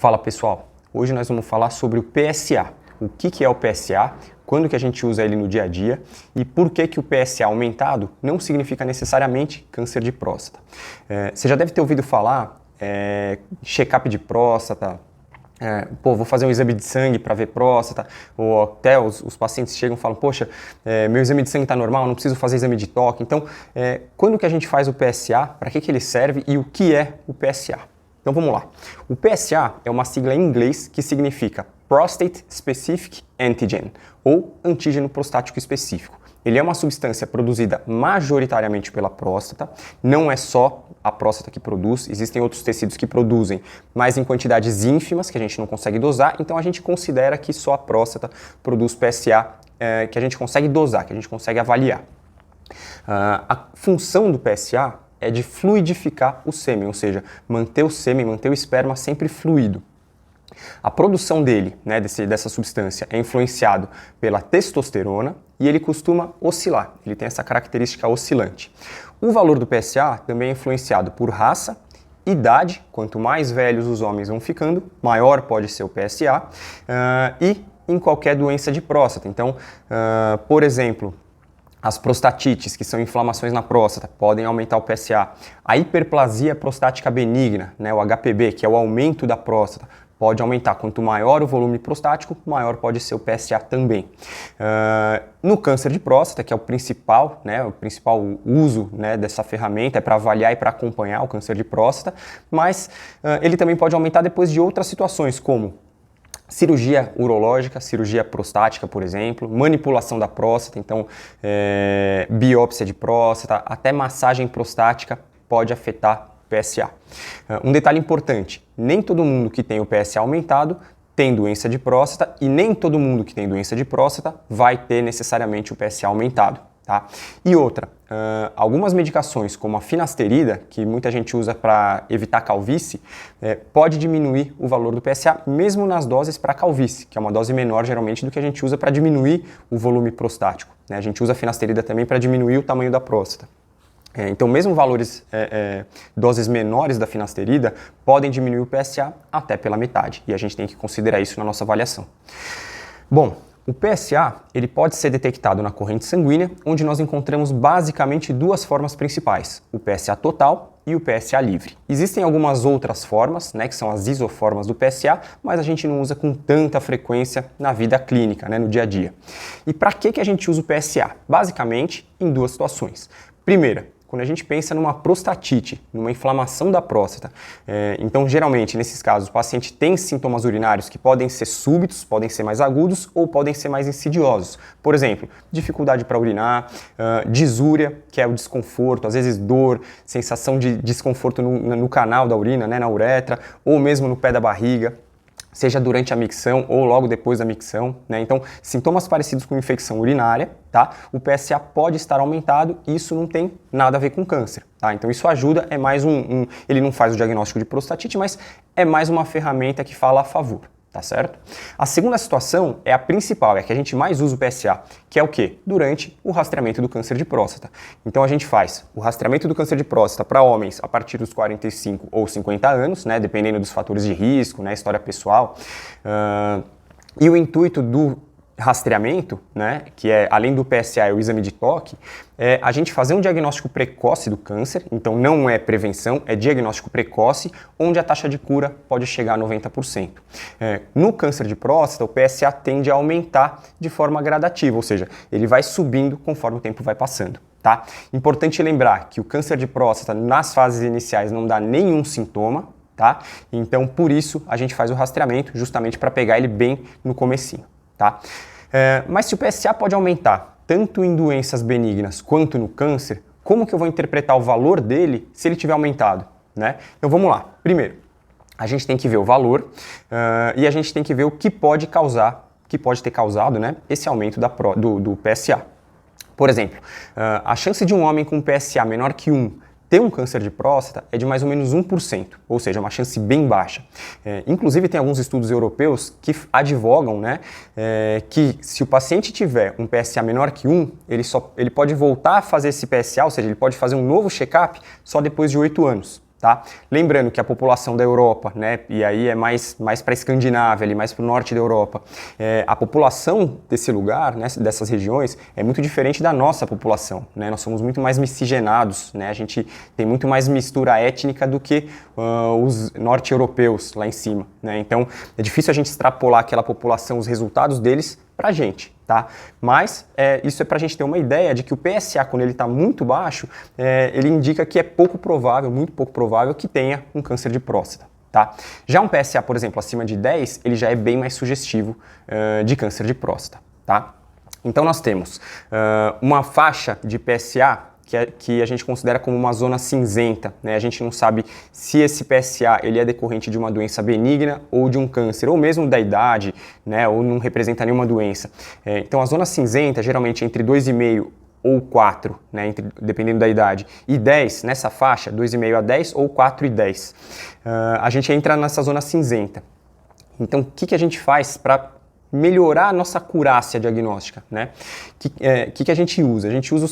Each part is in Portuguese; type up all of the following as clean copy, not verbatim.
Fala pessoal, hoje nós vamos falar sobre o PSA. O que é o PSA, quando que a gente usa ele no dia a dia e por que o PSA aumentado não significa necessariamente câncer de próstata. Você já deve ter ouvido falar check-up de próstata, vou fazer um exame de sangue para ver próstata, ou até os pacientes chegam e falam, poxa, meu exame de sangue está normal, não preciso fazer exame de toque. Então, quando que a gente faz o PSA, para que ele serve e o que é o PSA? Então vamos lá. O PSA é uma sigla em inglês que significa Prostate Specific Antigen, ou antígeno prostático específico. Ele é uma substância produzida majoritariamente pela próstata, não é só a próstata que produz, existem outros tecidos que produzem, mas em quantidades ínfimas que a gente não consegue dosar, então a gente considera que só a próstata produz PSA que a gente consegue dosar, que a gente consegue avaliar. A função do PSA é de fluidificar o sêmen, ou seja, manter o sêmen, manter o esperma sempre fluido. A produção dele, dessa substância, é influenciado pela testosterona e ele costuma oscilar, ele tem essa característica oscilante. O valor do PSA também é influenciado por raça, idade, quanto mais velhos os homens vão ficando, maior pode ser o PSA, e em qualquer doença de próstata. Então, por exemplo, as prostatites, que são inflamações na próstata, podem aumentar o PSA. A hiperplasia prostática benigna, o HPB, que é o aumento da próstata, pode aumentar. Quanto maior o volume prostático, maior pode ser o PSA também. No câncer de próstata, que é o principal uso dessa ferramenta, é para avaliar e para acompanhar o câncer de próstata, mas ele também pode aumentar depois de outras situações, como cirurgia urológica, cirurgia prostática, por exemplo, manipulação da próstata, então biópsia de próstata, até massagem prostática pode afetar o PSA. Um detalhe importante, nem todo mundo que tem o PSA aumentado tem doença de próstata e nem todo mundo que tem doença de próstata vai ter necessariamente o PSA aumentado. Tá? E outra, algumas medicações como a finasterida, que muita gente usa para evitar calvície, pode diminuir o valor do PSA, mesmo nas doses para calvície, que é uma dose menor geralmente do que a gente usa para diminuir o volume prostático. A gente usa a finasterida também para diminuir o tamanho da próstata. Então, mesmo valores, doses menores da finasterida, podem diminuir o PSA até pela metade, e a gente tem que considerar isso na nossa avaliação. Bom, o PSA ele pode ser detectado na corrente sanguínea, onde nós encontramos basicamente duas formas principais, o PSA total e o PSA livre. Existem algumas outras formas, que são as isoformas do PSA, mas a gente não usa com tanta frequência na vida clínica, no dia a dia. E para que a gente usa o PSA? Basicamente, em duas situações. Primeira, quando a gente pensa numa prostatite, numa inflamação da próstata. Então, geralmente, nesses casos, o paciente tem sintomas urinários que podem ser súbitos, podem ser mais agudos ou podem ser mais insidiosos. Por exemplo, dificuldade para urinar, disúria, que é o desconforto, às vezes dor, sensação de desconforto no canal da urina, na uretra, ou mesmo no pé da barriga, seja durante a micção ou logo depois da micção, Então, sintomas parecidos com infecção urinária, tá? O PSA pode estar aumentado e isso não tem nada a ver com câncer, tá? Então, isso ajuda, é mais ele não faz o diagnóstico de prostatite, mas é mais uma ferramenta que fala a favor, tá certo? A segunda situação é a principal, é a que a gente mais usa o PSA, que é o quê? Durante o rastreamento do câncer de próstata. Então a gente faz o rastreamento do câncer de próstata para homens a partir dos 45 ou 50 anos, dependendo dos fatores de risco, história pessoal. E o intuito do rastreamento, que é além do PSA é o exame de toque, é a gente fazer um diagnóstico precoce do câncer, então não é prevenção, é diagnóstico precoce, onde a taxa de cura pode chegar a 90%. No câncer de próstata, o PSA tende a aumentar de forma gradativa, ou seja, ele vai subindo conforme o tempo vai passando. Tá? Importante lembrar que o câncer de próstata nas fases iniciais não dá nenhum sintoma, tá? Então por isso a gente faz o rastreamento, justamente para pegar ele bem no comecinho. Tá? Mas se o PSA pode aumentar tanto em doenças benignas quanto no câncer, como que eu vou interpretar o valor dele se ele tiver aumentado? Então vamos lá. Primeiro, a gente tem que ver o valor e a gente tem que ver o que pode ter causado esse aumento do PSA. Por exemplo, a chance de um homem com PSA menor que 1 ter um câncer de próstata é de mais ou menos 1%, ou seja, uma chance bem baixa. Inclusive tem alguns estudos europeus que advogam que se o paciente tiver um PSA menor que 1, ele pode voltar a fazer esse PSA, ou seja, ele pode fazer um novo check-up só depois de 8 anos. Tá? Lembrando que a população da Europa, né, e aí é mais para a Escandinávia, ali, mais para o norte da Europa, a população desse lugar, né, dessas regiões, é muito diferente da nossa população. Né? Nós somos muito mais miscigenados, né? A gente tem muito mais mistura étnica do que os norte-europeus lá em cima. Né? Então é difícil a gente extrapolar aquela população, os resultados deles, para a gente. Tá? Mas isso é para a gente ter uma ideia de que o PSA, quando ele está muito baixo, ele indica que é pouco provável, muito pouco provável, que tenha um câncer de próstata. Tá? Já um PSA, por exemplo, acima de 10, ele já é bem mais sugestivo de câncer de próstata. Tá? Então nós temos uma faixa de PSA que a gente considera como uma zona cinzenta, né? A gente não sabe se esse PSA ele é decorrente de uma doença benigna ou de um câncer, ou mesmo da idade, né? Ou não representa nenhuma doença. Então a zona cinzenta, geralmente entre 2,5 ou 4, né? Dependendo da idade, e 10, nessa faixa, 2,5 a 10 ou 4 e 10. A gente entra nessa zona cinzenta. Então o que a gente faz para melhorar a nossa acurácia diagnóstica, né? Que a gente usa? A gente usa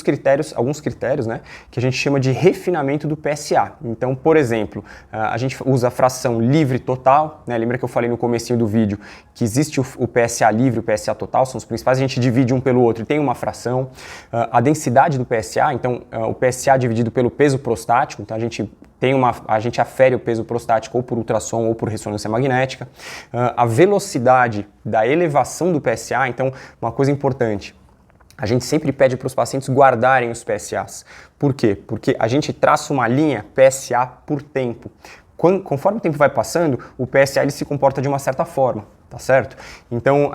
alguns critérios, né? Que a gente chama de refinamento do PSA. Então, por exemplo, a gente usa a fração livre total, né? Lembra que eu falei no comecinho do vídeo que existe o PSA livre e o PSA total, são os principais, a gente divide um pelo outro e tem uma fração. A densidade do PSA, então o PSA dividido pelo peso prostático, então a gente afere o peso prostático ou por ultrassom ou por ressonância magnética. A velocidade da elevação do PSA, então uma coisa importante, a gente sempre pede para os pacientes guardarem os PSAs. Por quê? Porque a gente traça uma linha PSA por tempo. Conforme o tempo vai passando, o PSA ele se comporta de uma certa forma. Tá certo? Então,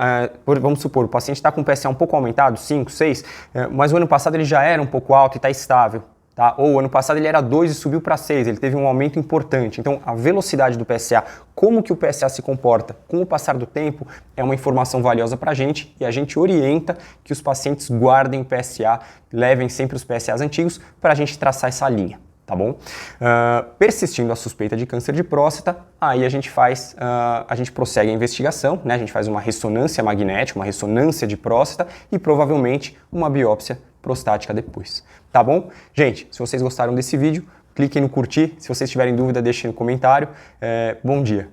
vamos supor, o paciente está com o PSA um pouco aumentado, 5, 6, mas o ano passado ele já era um pouco alto e está estável. Tá? Ou o ano passado ele era 2 e subiu para 6, ele teve um aumento importante. Então a velocidade do PSA, como que o PSA se comporta com o passar do tempo, é uma informação valiosa para a gente e a gente orienta que os pacientes guardem o PSA, levem sempre os PSAs antigos para a gente traçar essa linha. Tá bom? Persistindo a suspeita de câncer de próstata, aí a gente prossegue a investigação, né? A gente faz uma ressonância magnética, uma ressonância de próstata e provavelmente uma biópsia prostática depois. Tá bom? Gente, se vocês gostaram desse vídeo, cliquem no curtir. Se vocês tiverem dúvida, deixem no comentário. Bom dia!